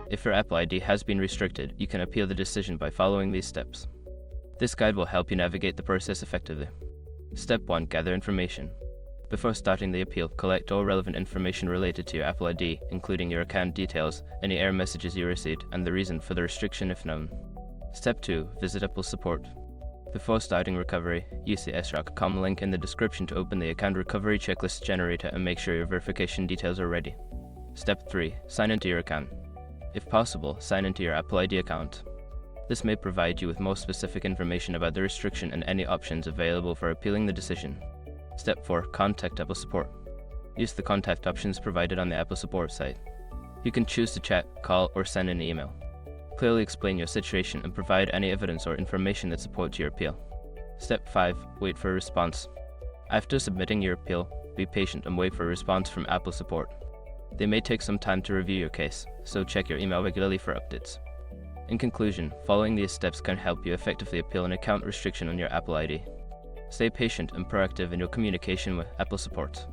If your Apple ID has been restricted, you can appeal the decision by following these steps. This guide will help you navigate the process effectively. Step 1. Gather information. Before starting the appeal, collect all relevant information related to your Apple ID, including your account details, any error messages you received, and the reason for the restriction if known. Step 2. Visit Apple Support. Before starting recovery, use the srock.com link in the description to open the account recovery checklist generator and make sure your verification details are ready. Step 3. Sign into your account. If possible, sign into your Apple ID account. This may provide you with more specific information about the restriction and any options available for appealing the decision. Step 4. Contact Apple Support. Use the contact options provided on the Apple Support site. You can choose to chat, call, or send an email. Clearly explain your situation and provide any evidence or information that supports your appeal. Step 5. Wait for a response. After submitting your appeal, be patient and wait for a response from Apple Support. They may take some time to review your case, so check your email regularly for updates. In conclusion, following these steps can help you effectively appeal an account restriction on your Apple ID. Stay patient and proactive in your communication with Apple Support.